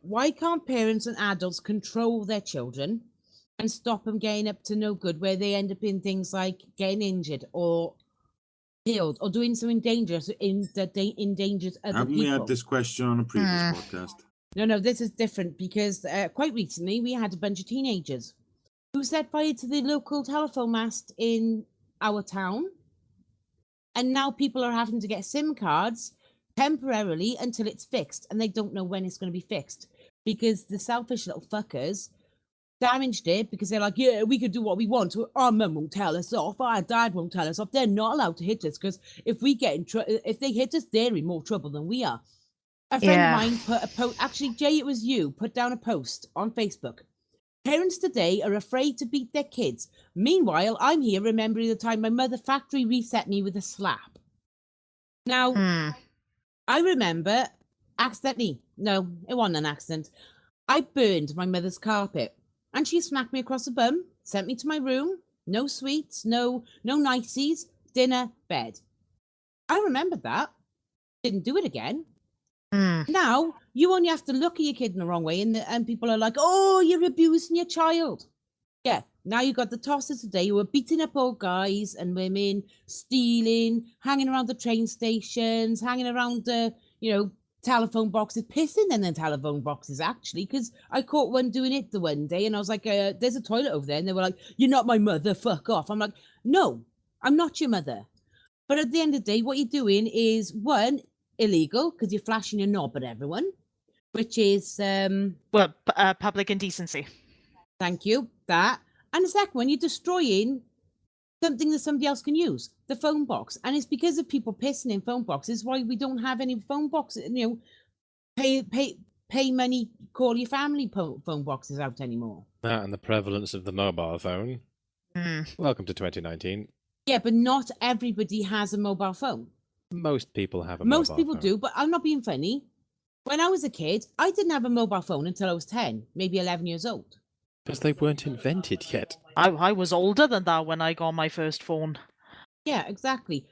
why can't parents and adults control their children and stop them getting up to no good, where they end up in things like getting injured or killed or doing something dangerous that endangers other Haven't people? we had this question on a previous podcast? No, this is different because quite recently we had a bunch of teenagers who set fire to the local telephone mast in our town. And now people are having to get SIM cards temporarily until it's fixed. And they don't know when it's going to be fixed because the selfish little fuckers damaged it because they're like, yeah, we can do what we want. Our mum won't tell us off. Our dad won't tell us off. They're not allowed to hit us because if we get if they hit us, they're in more trouble than we are. A friend of mine put a post. Actually, Jay, it was you. Put down a post on Facebook. Parents today are afraid to beat their kids. Meanwhile, I'm here remembering the time my mother factory reset me with a slap. Now, I remember accidentally. No, it wasn't an accident. I burned my mother's carpet. And she smacked me across the bum, sent me to my room. No sweets, no niceties, dinner, bed. I remembered that. Didn't do it again. Now, you only have to look at your kid in the wrong way and people are like, oh, you're abusing your child. Yeah, now you got the tossers today who are beating up old guys and women, stealing, hanging around the train stations, hanging around the, telephone boxes, pissing in the telephone boxes, actually, because I caught one doing it the one day and I was like, there's a toilet over there. And they were like, you're not my mother, fuck off. I'm like, no, I'm not your mother. But at the end of the day, what you're doing is, one, illegal, because you're flashing your knob at everyone, which is... public indecency. Thank you, that. And the second one, you're destroying something that somebody else can use, the phone box. And it's because of people pissing in phone boxes why we don't have any phone boxes, pay money, call your family phone boxes out anymore. That and the prevalence of the mobile phone. Welcome to 2019. Yeah, but not everybody has a mobile phone. Most people have a Most mobile people phone. do, but I'm not being funny. When I was a kid, I didn't have a mobile phone until I was 10, maybe 11 years old. Because they weren't invented yet. I was older than that when I got my first phone. Yeah, exactly.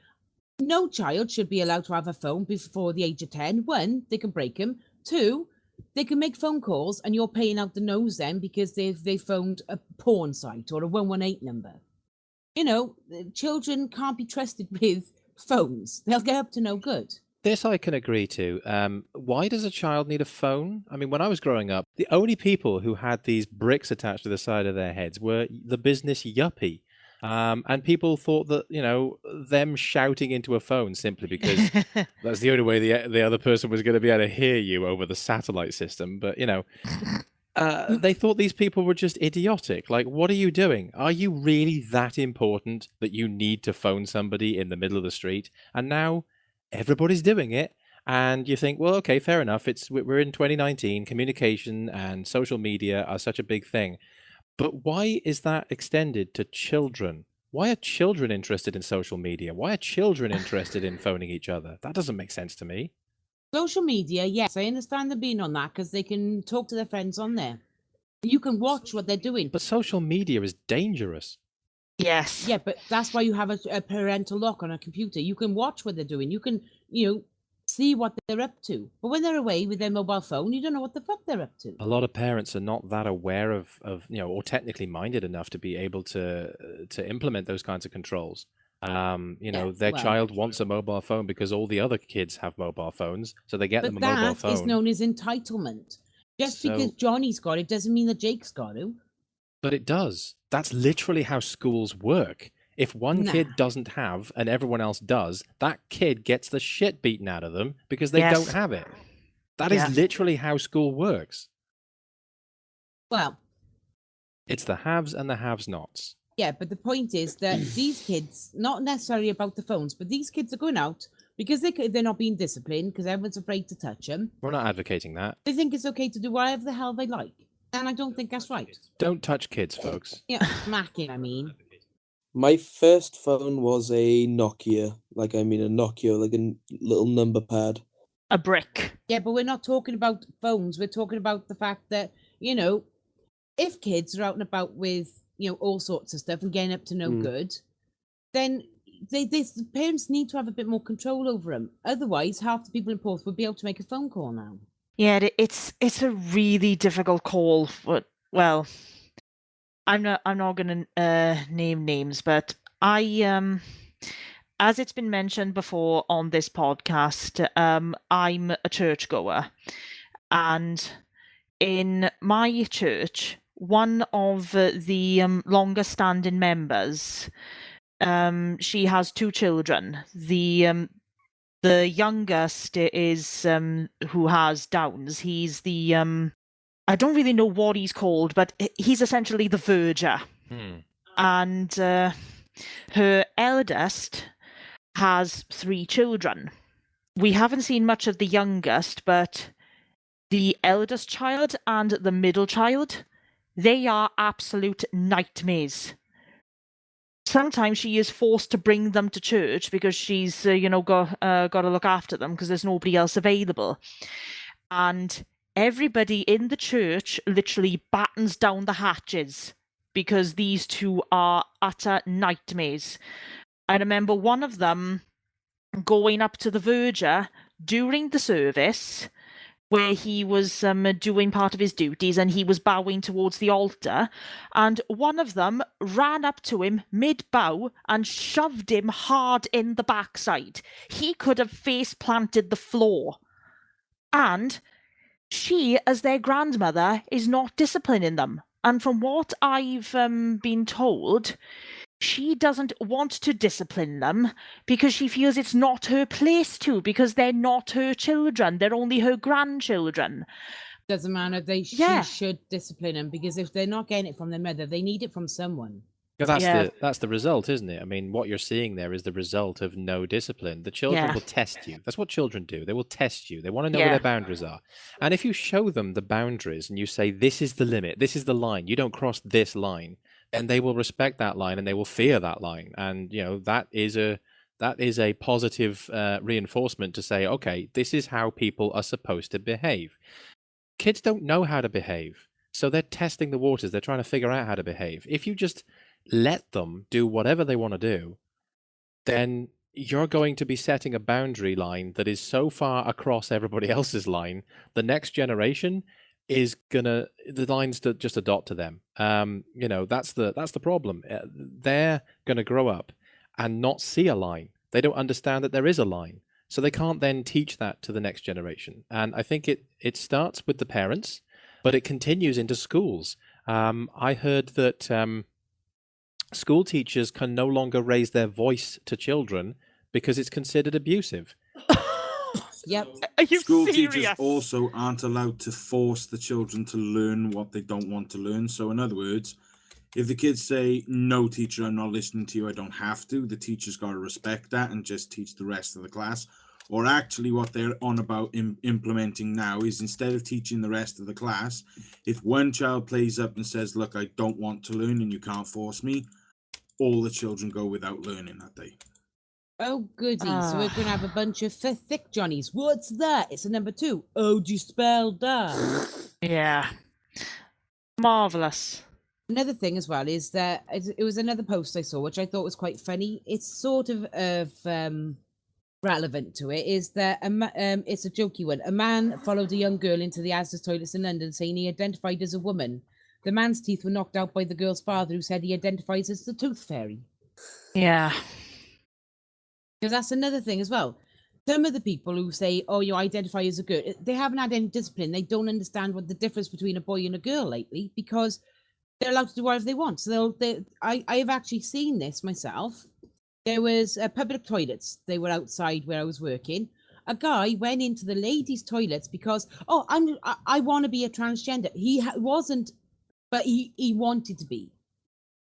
No child should be allowed to have a phone before the age of 10. One, they can break them. Two, they can make phone calls and you're paying out the nose then because they've phoned a porn site or a 118 number. Children can't be trusted with phones. They'll get up to no good. This I can agree to. Why does a child need a phone? I mean, when I was growing up, the only people who had these bricks attached to the side of their heads were the business yuppie. And people thought that, them shouting into a phone simply because that's the only way the other person was going to be able to hear you over the satellite system. But, they thought these people were just idiotic. Like, what are you doing? Are you really that important that you need to phone somebody in the middle of the street? And now everybody's doing it. And you think, well, okay, fair enough. We're in 2019. Communication and social media are such a big thing. But why is that extended to children? Why are children interested in social media? Why are children interested in phoning each other? That doesn't make sense to me. Social media, yes, I understand them being on that because they can talk to their friends on there. You can watch what they're doing. But social media is dangerous. Yes. Yeah, but that's why you have a parental lock on a computer. You can watch what they're doing. You can, see what they're up to. But when they're away with their mobile phone, you don't know what the fuck they're up to. A lot of parents are not that aware of or technically minded enough to be able to implement those kinds of controls. Their child wants a mobile phone because all the other kids have mobile phones, so they get them a mobile phone. But that is known as entitlement. Just because Johnny's got it doesn't mean that Jake's got it. But it does. That's literally how schools work. If one kid doesn't have and everyone else does, that kid gets the shit beaten out of them because they don't have it. That is literally how school works. Well, it's the haves and the have-nots. Yeah, but the point is that these kids, not necessarily about the phones, but these kids are going out because they're not being disciplined because everyone's afraid to touch them. We're not advocating that. They think it's okay to do whatever the hell they like. And I don't think that's right. Don't touch kids, folks. Yeah, smacking, I mean. My first phone was a Nokia, like a little number pad. A brick. Yeah, but we're not talking about phones. We're talking about the fact that, if kids are out and about with, all sorts of stuff and getting up to no good, then the parents need to have a bit more control over them. Otherwise, half the people in Porth would be able to make a phone call now. Yeah, it's a really difficult call. Well, I'm not going to name names, but I as it's been mentioned before on this podcast, I'm a churchgoer, and in my church, one of the longest standing members, she has 2 children. The youngest is who has Downs. He's the I don't really know what he's called, but he's essentially the verger. And her eldest has 3 children. We haven't seen much of the youngest, but the eldest child and the middle child, they are absolute nightmares. Sometimes she is forced to bring them to church because she's, got to look after them because there's nobody else available. And everybody in the church literally battens down the hatches because these 2 are utter nightmares. I remember one of them going up to the verger during the service where he was doing part of his duties and he was bowing towards the altar, and one of them ran up to him mid-bow and shoved him hard in the backside. He could have face-planted the floor. And she, as their grandmother, is not disciplining them. And from what I've been told, she doesn't want to discipline them because she feels it's not her place to, because they're not her children. They're only her grandchildren. Doesn't matter. She should discipline them because if they're not getting it from their mother, they need it from someone. That's the result, isn't it? I mean, what you're seeing there is the result of no discipline. The children will test you. That's what children do. They will test you. They want to know where their boundaries are. And if you show them the boundaries and you say, this is the limit, this is the line, you don't cross this line, and they will respect that line and they will fear that line. And, that is a positive reinforcement to say, okay, this is how people are supposed to behave. Kids don't know how to behave. So they're testing the waters. They're trying to figure out how to behave. If you just let them do whatever they want to do, then you're going to be setting a boundary line that is so far across everybody else's line, the next generation is the lines to just adopt to them. That's the problem. They're going to grow up and not see a line. They don't understand that there is a line. So they can't then teach that to the next generation. And I think it starts with the parents, but it continues into schools. I heard that school teachers can no longer raise their voice to children because it's considered abusive. Yep. Are you School serious? teachers also aren't allowed to force the children to learn what they don't want to learn. So in other words, if the kids say, no, teacher, I'm not listening to you, I don't have to, the teacher's got to respect that and just teach the rest of the class. Or actually what they're on about implementing now is instead of teaching the rest of the class, if one child plays up and says, look, I don't want to learn and you can't force me, all the children go without learning that day. Oh, goody. So we're going to have a bunch of thick Johnnies. What's that? It's a number 2. Oh, do you spell that? Yeah. Marvelous. Another thing as well is that it was another post I saw, which I thought was quite funny. It's sort of relevant to it, is that it's a jokey one. A man followed a young girl into the Asda's toilets in London, saying he identified as a woman. The man's teeth were knocked out by the girl's father, who said he identifies as the tooth fairy. Yeah. Because that's another thing as well. Some of the people who say, oh, you identify as a girl, they haven't had any discipline. They don't understand what the difference between a boy and a girl lately, because they're allowed to do whatever they want. So I have actually seen this myself. There was public toilets. They were outside where I was working. A guy went into the ladies' toilets because, I want to be a transgender. He wasn't, but he wanted to be.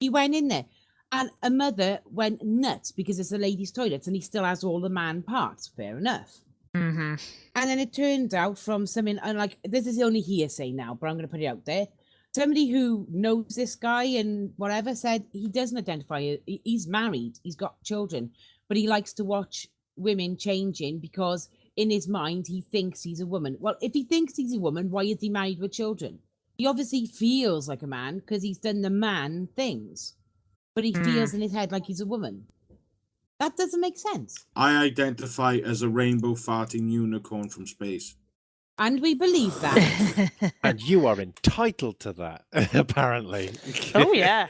He went in there. And a mother went nuts because it's a ladies' toilets and he still has all the man parts. Fair enough. Mm-hmm. And then it turned out from something, and like, this is only hearsay now, but I'm going to put it out there. Somebody who knows this guy and whatever said he doesn't identify. He's married. He's got children, but he likes to watch women changing because in his mind, he thinks he's a woman. Well, if he thinks he's a woman, why is he married with children? He obviously feels like a man because he's done the man things. But he feels in his head like he's a woman. That doesn't make sense. I identify as a rainbow farting unicorn from space. And we believe that. And you are entitled to that, apparently. Oh, yeah.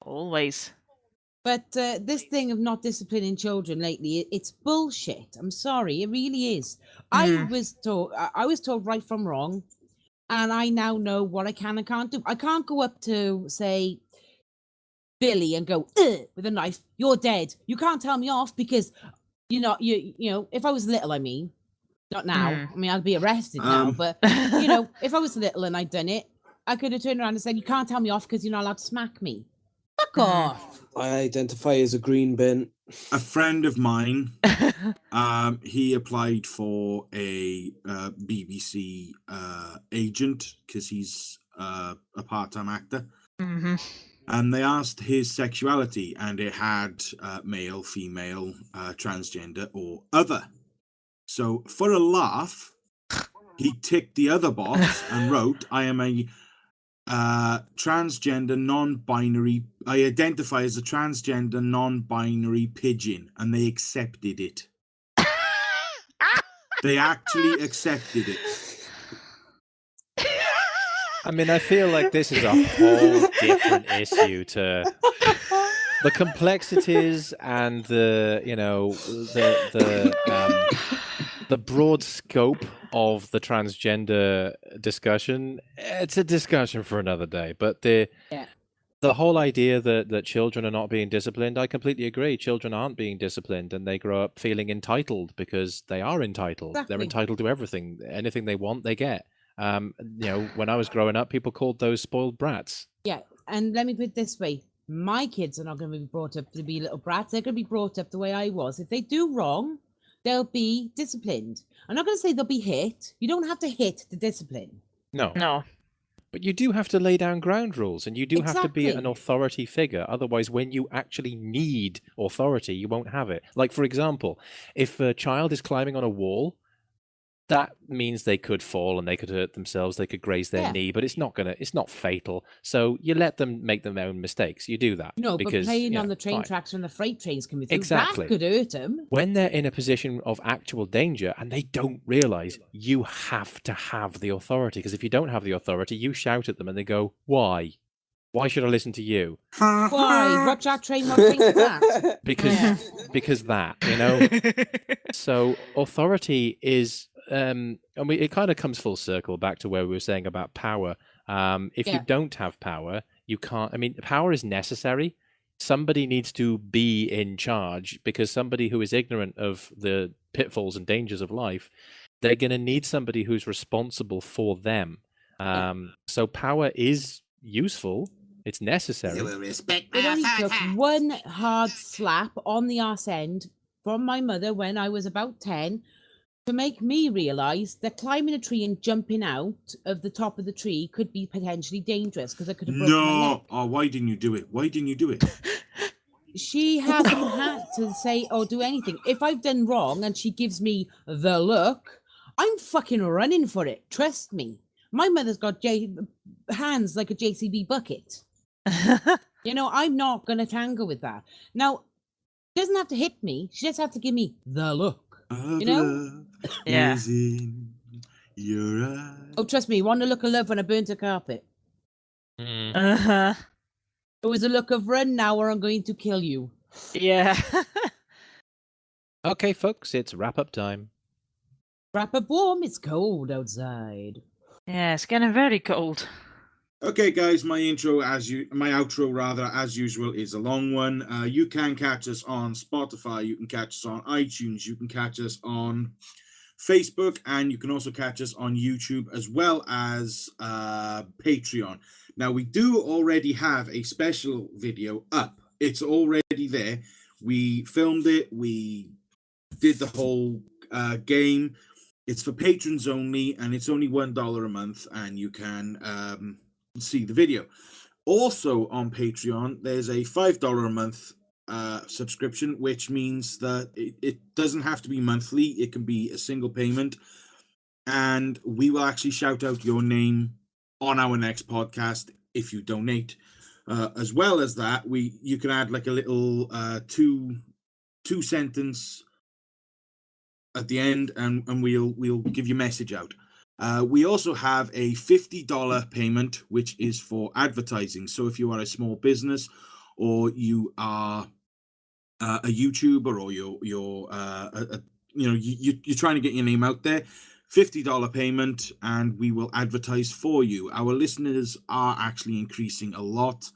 Always. But this thing of not disciplining children lately, it's bullshit. I'm sorry, it really is. I was told right from wrong, and I now know what I can and can't do. I can't go up to, say, Billy and go with a knife. You're dead. You can't tell me off because you know. If I was little, I mean, not now. I mean, I'd be arrested now. But if I was little and I'd done it, I could have turned around and said, "You can't tell me off because you're not allowed to smack me." Fuck off. I identify as a green bin. A friend of mine, he applied for a BBC agent because he's a part-time actor. Mm-hmm. And they asked his sexuality, and it had male, female, transgender, or other. So for a laugh, he ticked the other box and wrote, I am a transgender, non-binary. I identify as a transgender, non-binary pigeon. And they accepted it. They actually accepted it. I mean, I feel like this is a whole different issue to the complexities and the broad scope of the transgender discussion. It's a discussion for another day. But the whole idea that children are not being disciplined, I completely agree. Children aren't being disciplined, and they grow up feeling entitled because they are entitled. Exactly. They're entitled to everything. Anything they want, they get. When I was growing up, people called those spoiled brats. Yeah, and let me put it this way. My kids are not going to be brought up to be little brats. They're going to be brought up the way I was. If they do wrong, they'll be disciplined. I'm not going to say they'll be hit. You don't have to hit the discipline. No. But you do have to lay down ground rules, and you do have to be an authority figure. Otherwise, when you actually need authority, you won't have it. Like, for example, if a child is climbing on a wall, that means they could fall and they could hurt themselves. They could graze their knee, but it's not fatal. So you let them make their own mistakes. You do that. No, because, but playing on the train tracks when the freight trains come through, exactly, that could hurt them. When they're in a position of actual danger and they don't realize, you have to have the authority. Because if you don't have the authority, you shout at them and they go, why? Why should I listen to you? Why? Watch that train, what think of that? Because that, So authority is, it kind of comes full circle back to where we were saying about power. If you don't have power, you can't. I mean, power is necessary. Somebody needs to be in charge, because somebody who is ignorant of the pitfalls and dangers of life, they're going to need somebody who's responsible for them. So power is useful. It's necessary. It only took one hard slap on the arse end from my mother when I was about 10 to make me realise that climbing a tree and jumping out of the top of the tree could be potentially dangerous, because I could have broken my neck. Oh, why didn't you do it? Why didn't you do it? she hasn't had to say or do anything. If I've done wrong and she gives me the look, I'm fucking running for it. Trust me. My mother's got hands like a JCB bucket. You know, I'm not going to tangle with that. Now, she doesn't have to hit me. She just has to give me the look. You know? Yeah. Is in your eyes. Oh, trust me, want a look of love when I burnt a carpet. Mm. Uh-huh. It was a look of run now or I'm going to kill you. Yeah. Okay, folks, it's wrap-up time. Wrap up warm, it's cold outside. Yeah, it's getting very cold. Okay, guys, my outro rather, as usual, is a long one. You can catch us on Spotify, you can catch us on iTunes, you can catch us on Facebook, and you can also catch us on YouTube as well as Patreon. Now, we do already have a special video up. It's already there. We filmed it. We did the whole game. It's for patrons only, and it's only $1 a month, and you can see the video. Also on Patreon, there's a $5 a month subscription, which means that it doesn't have to be monthly. It can be a single payment, and we will actually shout out your name on our next podcast if you donate. As well as that, you can add like a little two sentence at the end, and we'll give your message out. We also have a $50 payment, which is for advertising. So if you are a small business, or you are a YouTuber, or you're trying to get your name out there, $50 payment, and we will advertise for you. Our listeners are actually increasing a lot.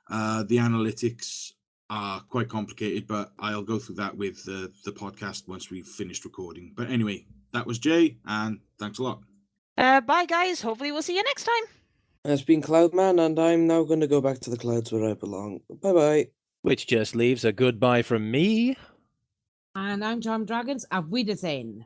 The analytics are quite complicated, but I'll go through that with the podcast once we've finished recording. But anyway, that was Jay, and thanks a lot. Bye, guys. Hopefully we'll see you next time. It's been Cloudman, and I'm now going to go back to the clouds where I belong. Bye-bye. Which just leaves a goodbye from me. And I'm Charmed Dragons. Auf Wiedersehen.